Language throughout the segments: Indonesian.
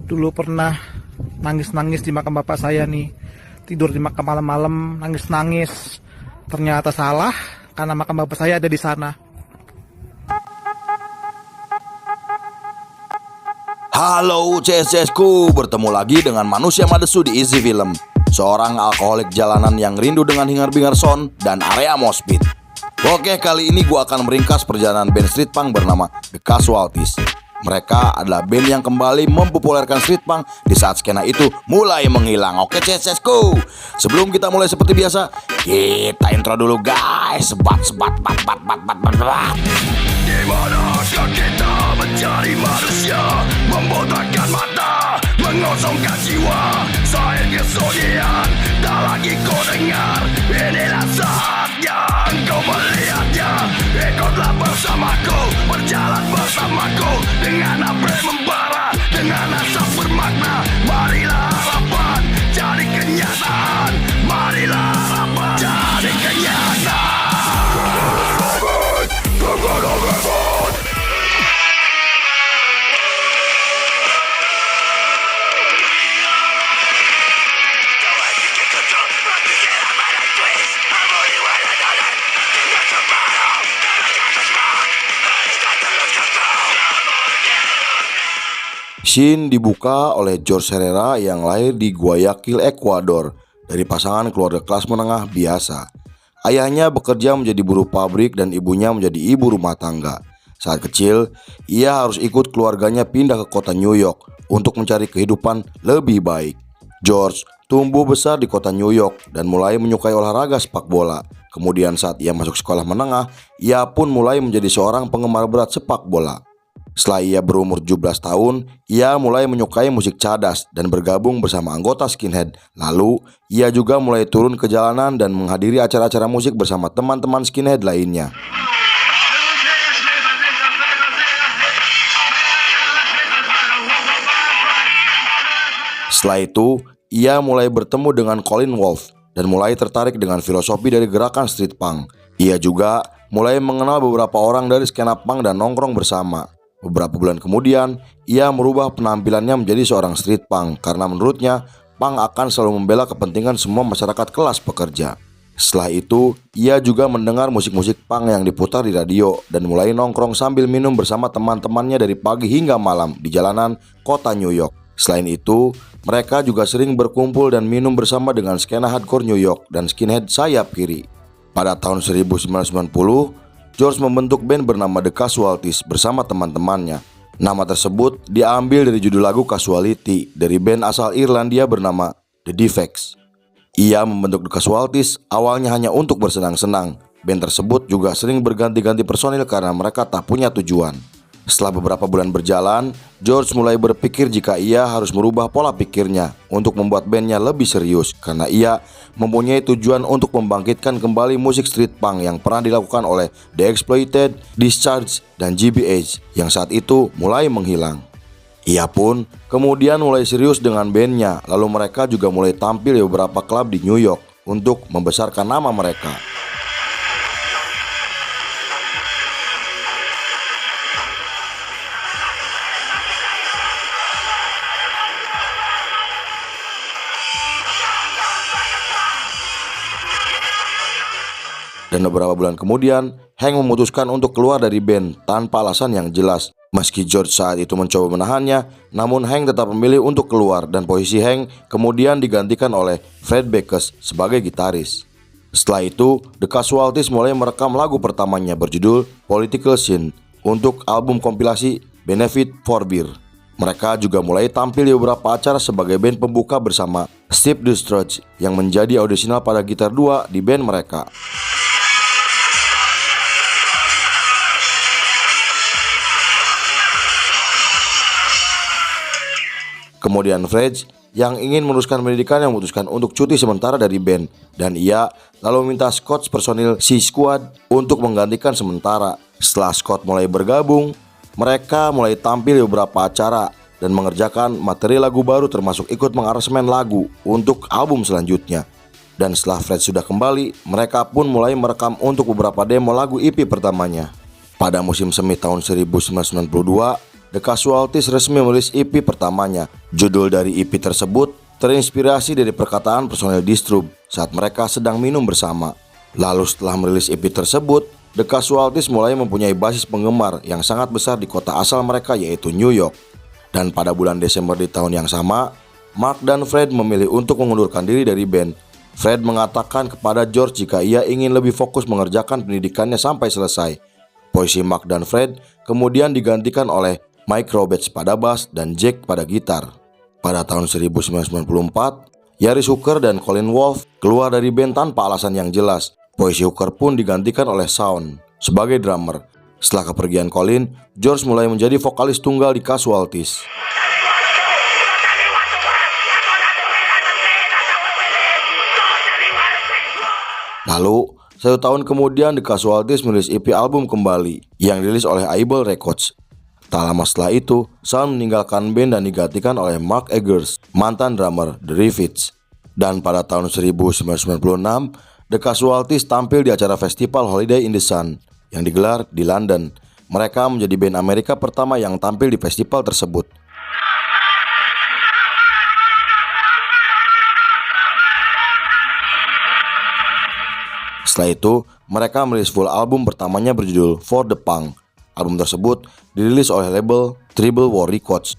Dulu pernah nangis-nangis di makam bapak saya nih. Tidur di makam malam-malam, nangis-nangis. Ternyata salah, karena makam bapak saya ada di sana. Halo CSCS-ku, bertemu lagi dengan manusia madesu di Easy Film. Seorang alkoholik jalanan yang rindu dengan hingar-bingar sound dan area moshpit. Oke, kali ini gua akan meringkas perjalanan band street punk bernama The Casualties. Mereka adalah band yang kembali mempopulerkan street punk di saat skena itu mulai menghilang. Oke CSCS-ku, sebelum kita mulai seperti biasa, kita intro dulu guys. Sebat. Dimanakah kita mencari manusia, membotakkan mata, mengosongkan jiwa. Saya kesunyian, tak lagi kau dengar. Inilah saat yang kau melihatnya. Ikutlah bersamaku, berjalan bersamaku, dengan apa membara, dengan asap bermakna. Marilah harapan jadi kenyataan. Marilah harapan jadi kenyataan. Scene dibuka oleh George Herrera yang lahir di Guayaquil, Ekuador, dari pasangan keluarga kelas menengah biasa. Ayahnya bekerja menjadi buruh pabrik dan ibunya menjadi ibu rumah tangga. Saat kecil, ia harus ikut keluarganya pindah ke kota New York untuk mencari kehidupan lebih baik. George tumbuh besar di kota New York dan mulai menyukai olahraga sepak bola. Kemudian saat ia masuk sekolah menengah, ia pun mulai menjadi seorang penggemar berat sepak bola. Setelah ia berumur 17 tahun, ia mulai menyukai musik cadas dan bergabung bersama anggota skinhead. Lalu, ia juga mulai turun ke jalanan dan menghadiri acara-acara musik bersama teman-teman skinhead lainnya. Setelah itu, ia mulai bertemu dengan Colin Wolf dan mulai tertarik dengan filosofi dari gerakan street punk. Ia juga mulai mengenal beberapa orang dari skena punk dan nongkrong bersama. Beberapa bulan kemudian, ia merubah penampilannya menjadi seorang street punk karena menurutnya, punk akan selalu membela kepentingan semua masyarakat kelas pekerja. Setelah itu, ia juga mendengar musik-musik punk yang diputar di radio dan mulai nongkrong sambil minum bersama teman-temannya dari pagi hingga malam di jalanan kota New York. Selain itu, mereka juga sering berkumpul dan minum bersama dengan skena hardcore New York dan skinhead sayap kiri. Pada tahun 1990, George membentuk band bernama The Casualties bersama teman-temannya. Nama tersebut diambil dari judul lagu Casualty dari band asal Irlandia bernama The Defects. Ia membentuk The Casualties awalnya hanya untuk bersenang-senang. Band tersebut juga sering berganti-ganti personil karena mereka tak punya tujuan. Setelah beberapa bulan berjalan, George mulai berpikir jika ia harus merubah pola pikirnya untuk membuat bandnya lebih serius karena ia mempunyai tujuan untuk membangkitkan kembali musik street punk yang pernah dilakukan oleh The Exploited, Discharge, dan GBH yang saat itu mulai menghilang. Ia pun kemudian mulai serius dengan bandnya, lalu mereka juga mulai tampil di beberapa klub di New York untuk membesarkan nama mereka. Dan beberapa bulan kemudian, Hank memutuskan untuk keluar dari band tanpa alasan yang jelas. Meski George saat itu mencoba menahannya, namun Hank tetap memilih untuk keluar dan posisi Hank kemudian digantikan oleh Fred Beckes sebagai gitaris. Setelah itu, The Casualties mulai merekam lagu pertamanya berjudul Political Scene untuk album kompilasi Benefit for Beer. Mereka juga mulai tampil di beberapa acara sebagai band pembuka bersama Steve Discharge yang menjadi audisional pada gitar 2 di band mereka. Kemudian Fred yang ingin meneruskan pendidikan yang memutuskan untuk cuti sementara dari band dan ia lalu meminta Scott personil C-Squad untuk menggantikan sementara. Setelah Scott mulai bergabung, mereka mulai tampil di beberapa acara dan mengerjakan materi lagu baru termasuk ikut mengaransemen lagu untuk album selanjutnya. Dan setelah Fred sudah kembali, mereka pun mulai merekam untuk beberapa demo lagu EP pertamanya. Pada musim semi tahun 1992, The Casualties resmi merilis EP pertamanya. Judul dari EP tersebut terinspirasi dari perkataan personel Disturbed saat mereka sedang minum bersama. Lalu setelah merilis EP tersebut, The Casualties mulai mempunyai basis penggemar yang sangat besar di kota asal mereka, yaitu New York. Dan pada bulan Desember di tahun yang sama, Mark dan Fred memilih untuk mengundurkan diri dari band. Fred mengatakan kepada George jika ia ingin lebih fokus mengerjakan pendidikannya sampai selesai. Posisi Mark dan Fred kemudian digantikan oleh Mike Roberts pada bass dan Jack pada gitar. Pada tahun 1994, Yaris Hooker dan Colin Wolfe keluar dari band tanpa alasan yang jelas. Posisi Hooker pun digantikan oleh Shawn sebagai drummer. Setelah kepergian Colin, George mulai menjadi vokalis tunggal di Casualties. Lalu, 1 tahun kemudian The Casualties merilis EP album kembali yang dirilis oleh Able Records. Tak lama setelah itu, Shawn meninggalkan band dan digantikan oleh Mark Eggers, mantan drummer The Rivets. Dan pada tahun 1996, The Casualties tampil di acara festival Holiday in the Sun yang digelar di London. Mereka menjadi band Amerika pertama yang tampil di festival tersebut. Setelah itu, mereka merilis full album pertamanya berjudul For the Punk. Album tersebut dirilis oleh label Tribal War Records.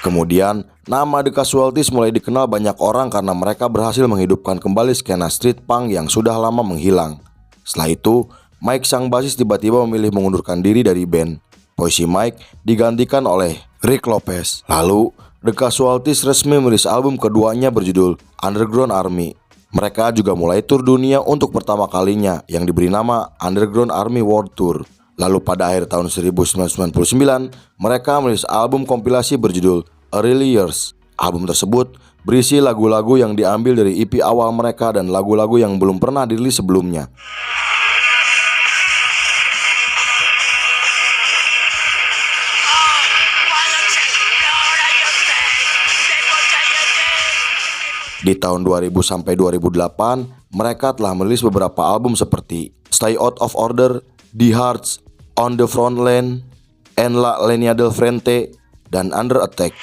Kemudian, nama The Casualties mulai dikenal banyak orang karena mereka berhasil menghidupkan kembali skena street punk yang sudah lama menghilang. Setelah itu, Mike sang basis tiba-tiba memilih mengundurkan diri dari band. Posisi Mike digantikan oleh Rick Lopez. Lalu, The Casualties resmi merilis album keduanya berjudul Underground Army. Mereka juga mulai tur dunia untuk pertama kalinya yang diberi nama Underground Army World Tour. Lalu pada akhir tahun 1999, mereka merilis album kompilasi berjudul Early Years. Album tersebut berisi lagu-lagu yang diambil dari EP awal mereka dan lagu-lagu yang belum pernah dirilis sebelumnya. Di tahun 2000 sampai 2008, mereka telah merilis beberapa album seperti Stay Out of Order, The Hearts, On the Front Line, En la Línea del Frente, dan Under Attack.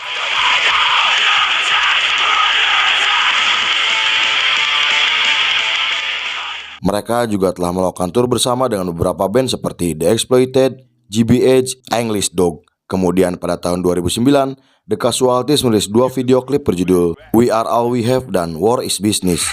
Mereka juga telah melakukan tur bersama dengan beberapa band seperti The Exploited, GBH, English Dog. Kemudian pada tahun 2009, The Casualties merilis 2 video klip berjudul We Are All We Have dan War Is Business.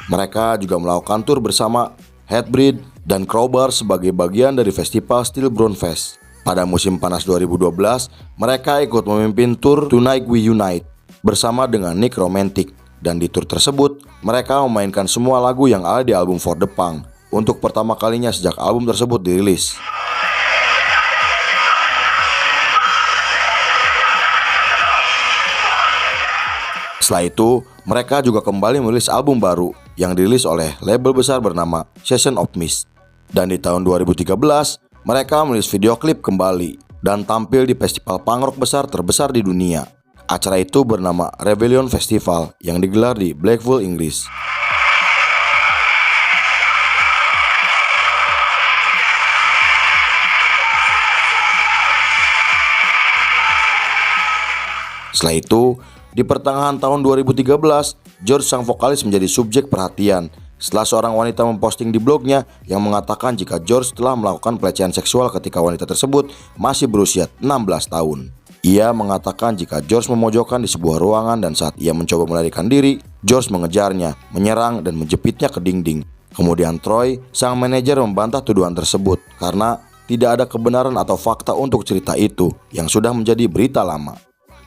Mereka juga melakukan tur bersama Hatebreed dan Crowbar sebagai bagian dari festival Stillbrown Fest. Pada musim panas 2012, mereka ikut memimpin tur Tonight We Unite bersama dengan Nick Romantic. Dan di tur tersebut, mereka memainkan semua lagu yang ada di album For the Punk untuk pertama kalinya sejak album tersebut dirilis. Setelah itu, mereka juga kembali merilis album baru yang dirilis oleh label besar bernama Season of Mist. Dan di tahun 2013, mereka merilis video klip kembali dan tampil di festival punk rock besar terbesar di dunia. Acara itu bernama Rebellion Festival yang digelar di Blackpool, Inggris. Setelah itu, di pertengahan tahun 2013, George sang vokalis menjadi subjek perhatian setelah seorang wanita memposting di blognya yang mengatakan jika George telah melakukan pelecehan seksual ketika wanita tersebut masih berusia 16 tahun. Ia mengatakan jika George memojokkan di sebuah ruangan dan saat ia mencoba melarikan diri, George mengejarnya, menyerang dan menjepitnya ke dinding. Kemudian Troy, sang manajer membantah tuduhan tersebut karena tidak ada kebenaran atau fakta untuk cerita itu yang sudah menjadi berita lama.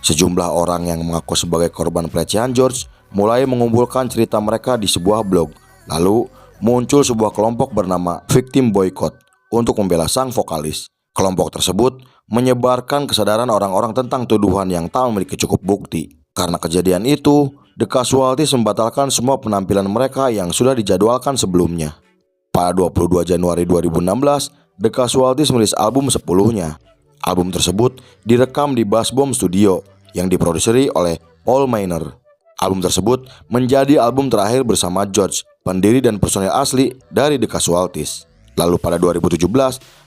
Sejumlah orang yang mengaku sebagai korban pelecehan George mulai mengumpulkan cerita mereka di sebuah blog. Lalu muncul sebuah kelompok bernama Victim Boycott untuk membela sang vokalis. Kelompok tersebut menyebarkan kesadaran orang-orang tentang tuduhan yang tak memiliki cukup bukti. Karena kejadian itu, The Casualties membatalkan semua penampilan mereka yang sudah dijadwalkan sebelumnya. Pada 22 Januari 2016, The Casualties merilis album 10-nya. Album tersebut direkam di Bass Bomb Studio yang diproduseri oleh Paul Miner. Album tersebut menjadi album terakhir bersama George, pendiri dan personil asli dari The Casualties. Lalu pada 2017,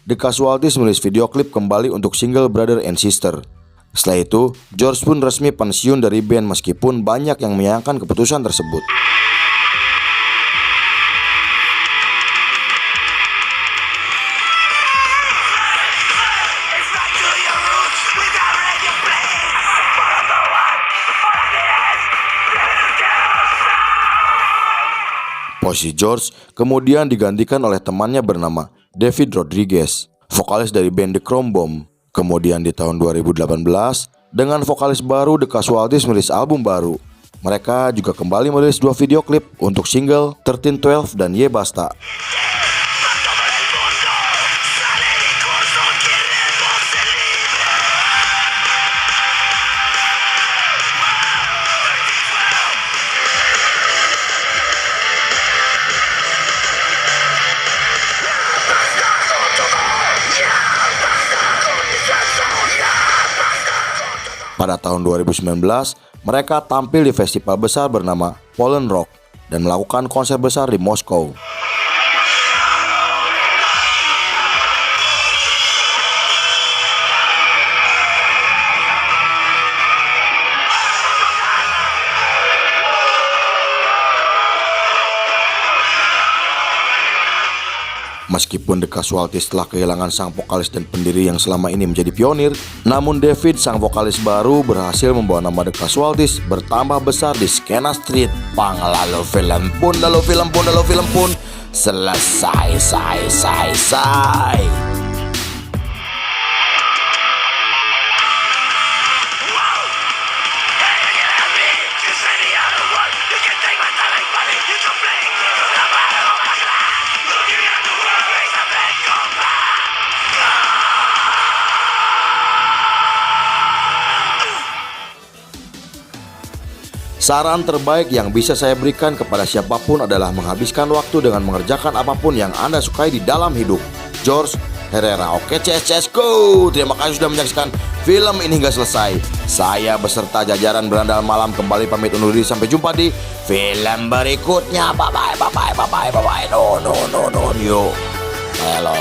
The Casualties merilis video klip kembali untuk single Brother and Sister. Setelah itu, George pun resmi pensiun dari band meskipun banyak yang menyayangkan keputusan tersebut. Posisi George kemudian digantikan oleh temannya bernama David Rodriguez, vokalis dari band The Chrome Bomb. Kemudian di tahun 2018, dengan vokalis baru The Casualties merilis album baru. Mereka juga kembali merilis 2 video klip untuk single 1312 dan Ye Basta. Pada tahun 2019, mereka tampil di festival besar bernama Poland Rock dan melakukan konser besar di Moskow. Meskipun The Casualties telah kehilangan sang vokalis dan pendiri yang selama ini menjadi pionir, namun David, sang vokalis baru, berhasil membawa nama The Casualties bertambah besar di skena street punk. Lalu film pun selesai. Saran terbaik yang bisa saya berikan kepada siapapun adalah menghabiskan waktu dengan mengerjakan apapun yang Anda sukai di dalam hidup. George Herrera. Oke, CS go. Terima kasih sudah menyaksikan film ini hingga selesai. Saya beserta jajaran berandal malam kembali pamit undur diri. Sampai jumpa di film berikutnya. Bye bye. No. Yo. Hello.